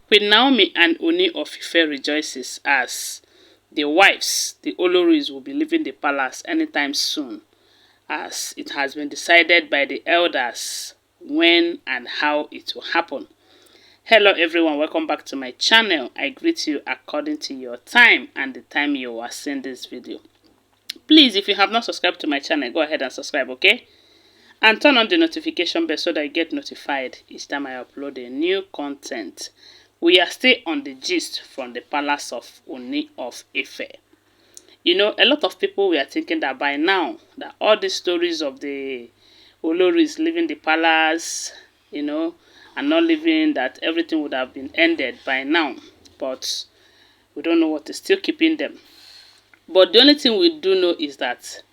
Queen Naomi and Ooni of Ife rejoices as the wives, the Olories, will be leaving the palace anytime soon, as it has been decided by the elders when and how it will happen. Hello everyone, welcome back to my channel. I greet you according to your time and the time you are seeing this video. Please, if you have not subscribed to my channel, go ahead and subscribe, okay? And turn on the notification bell so that you get notified each time I upload a new content. We are still on the gist from the palace of Ooni of Ife. You know, a lot of people were thinking that by now, that all these stories of the Olories leaving the palace, you know, and not leaving, that everything would have been ended by now. But we don't know what is still keeping them. But the only thing we do know is that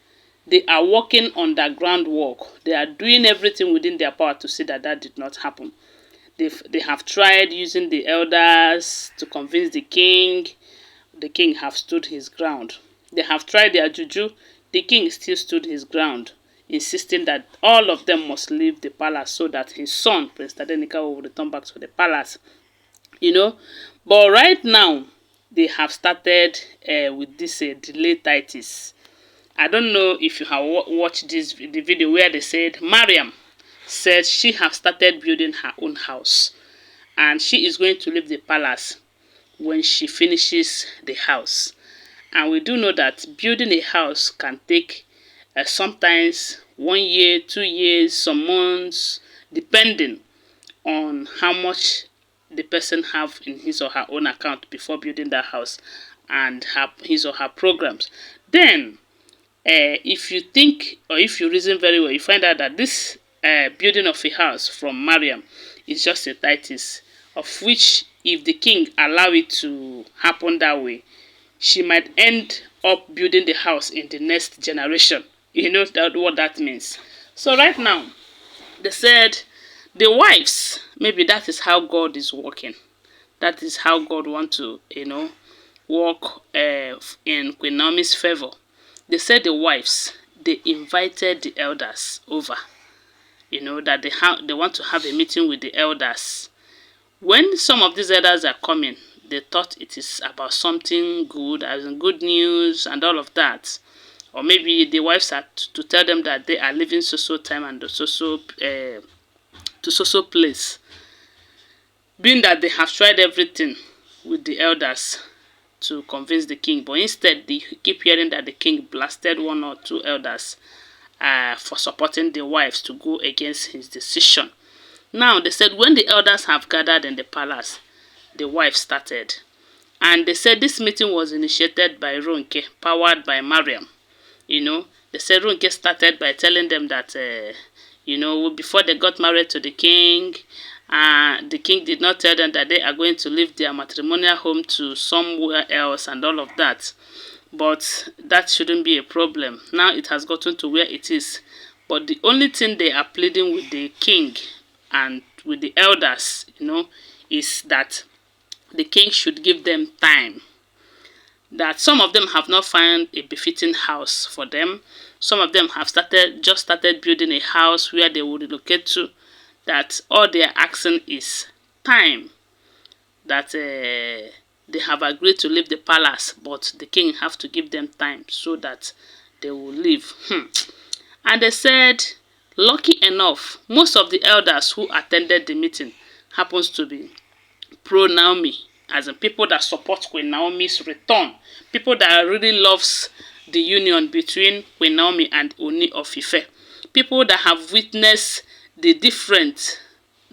they are working on the groundwork. They are doing everything within their power to see that that did not happen. They have tried using the elders to convince the king. The king have stood his ground. They have tried their juju. The king still stood his ground, insisting that all of them must leave the palace so that his son, Prince Tadenika, will return back to the palace. You know, but right now, they have started with this delay tactics. I don't know if you have watched the video where they said Mariam said she has started building her own house and she is going to leave the palace when she finishes the house. And we do know that building a house can take sometimes 1 year, 2 years, some months, depending on how much the person have in his or her own account before building that house and his or her programs. Then if you think, or if you reason very well, you find out that this building of a house from Mariam is just a tactics, of which if the king allow it to happen that way, she might end up building the house in the next generation. You know what that means. So right now, they said the wives, maybe that is how God is working. That is how God wants to, you know, work in Queen Naomi's favor. They said the wives, they invited the elders over. You know, that they want to have a meeting with the elders. When some of these elders are coming, they thought it is about something good, as in good news and all of that. Or maybe the wives are to tell them that they are leaving so time and to so place. Being that they have tried everything with the elders to convince the king, but instead they keep hearing that the king blasted 1 or 2 elders for supporting the wives to go against his decision. Now they said when the elders have gathered in the palace, the wives started, and they said this meeting was initiated by Ronke, powered by Mariam. You know, they said Ronke started by telling them that you know, before they got married to the king did not tell them that they are going to leave their matrimonial home to somewhere else and all of that. But that shouldn't be a problem. Now it has gotten to where it is. But the only thing they are pleading with the king and with the elders, you know, is that the king should give them time. That some of them have not found a befitting house for them. Some of them have just started building a house where they would relocate to. That all they are asking is time. That they have agreed to leave the palace, but the king have to give them time so that they will leave. And they said, lucky enough, most of the elders who attended the meeting happens to be pro-Naomi, as in people that support Queen Naomi's return, people that really loves the union between Queen Naomi and Ooni of Ife, people that have witnessed the difference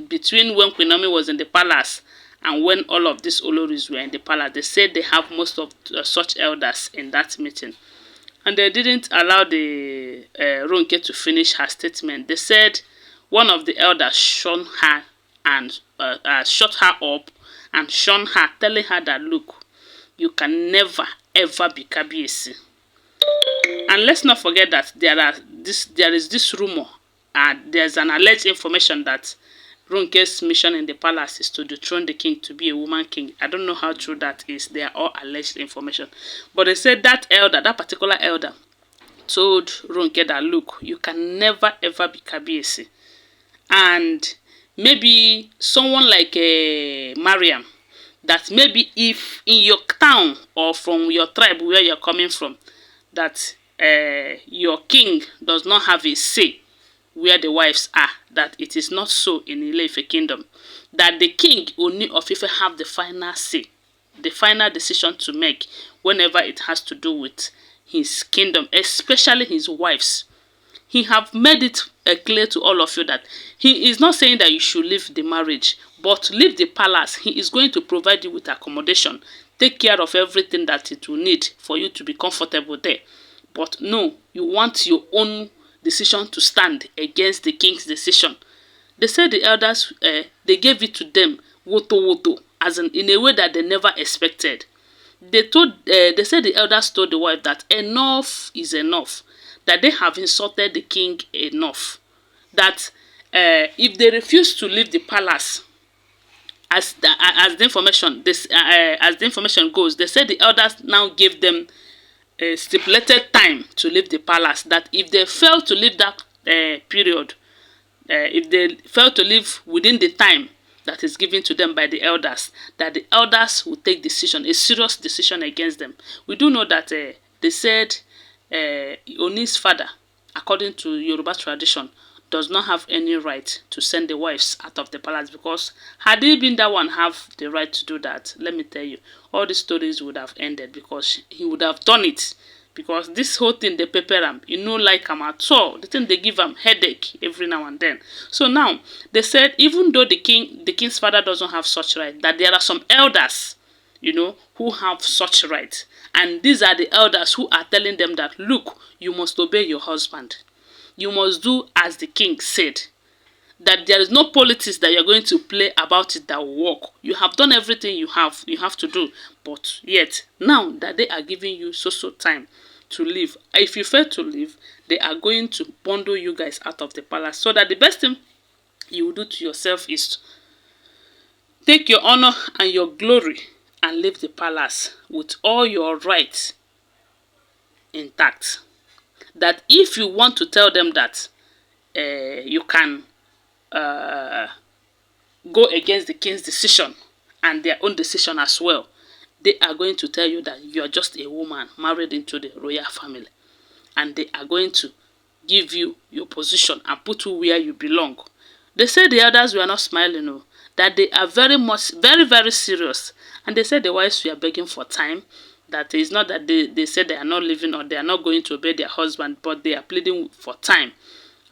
between when Queen Naomi was in the palace and when all of these Olories were in the palace. They said they have most of such elders in that meeting. And they didn't allow the Ronke to finish her statement. They said one of the elders shone her and shut her up and shone her, telling her that, look, you can never ever be Kabiesi. And let's not forget that there is this rumor, and there's an alleged information that Ronke's mission in the palace is to dethrone the king, to be a woman king. I don't know how true that is. They are all alleged information. But they said that elder, that particular elder, told Ronke that, look, you can never ever be Kabiesi. And maybe someone like Mariam, that maybe if in your town or from your tribe where you're coming from, that your king does not have a say where the wives are, that it is not so in Ile-Ife kingdom, that the king Ooni of Ife have the final say, the final decision to make whenever it has to do with his kingdom, especially his wives. He have made it clear to all of you that he is not saying that you should leave the marriage, but leave the palace. He is going to provide you with accommodation, take care of everything that it will need for you to be comfortable there. But no, you want your own decision to stand against the king's decision. They said the elders, they gave it to them, woto, as in a way that they never expected. They said the elders told the wife that enough is enough, that they have insulted the king enough, that if they refuse to leave the palace, as the information goes, they said the elders now gave them a stipulated time to leave the palace, that if they fail to leave that period, if they fail to leave within the time that is given to them by the elders, that the elders will take decision, a serious decision against them. We do know that they said Ooni's father, according to Yoruba tradition, does not have any right to send the wives out of the palace, because had he been that one have the right to do that, let me tell you, all the stories would have ended, because he would have done it. Because this whole thing, they prepare him, you know, like him at all. The thing, they give him headache every now and then. So now they said, even though the king's father doesn't have such right, that there are some elders, you know, who have such right. And these are the elders who are telling them that, look, you must obey your husband. You must do as the king said. That there is no politics that you're going to play about it that will work. You have done everything you have to do. But yet, now that they are giving you so time to leave, if you fail to leave, they are going to bundle you guys out of the palace. So that the best thing you will do to yourself is take your honor and your glory and leave the palace with all your rights intact. That if you want to tell them that you can go against the king's decision and their own decision as well, they are going to tell you that you are just a woman married into the royal family, and they are going to give you your position and put you where you belong. They say the others were not smiling, no, that they are very serious, and they said the wives were begging for time, that it's not that they said they are not leaving or they are not going to obey their husband, but they are pleading for time.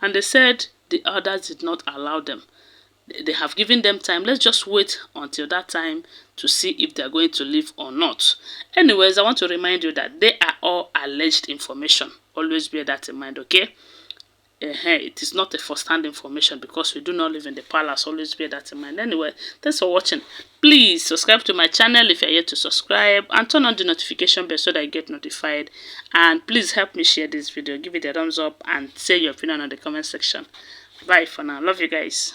And they said the others did not allow them. They have given them time. Let's just wait until that time to see if they are going to leave or not. Anyways, I want to remind you that they are all alleged information. Always bear that in mind, okay? It is not a first-hand information, because we do not live in the palace. Always bear that in mind. Anyway, thanks for watching. Please subscribe to my channel if you are yet to subscribe, and turn on the notification bell so that you get notified. And please help me share this video. Give it a thumbs up and say your opinion on the comment section. Bye for now. Love you guys.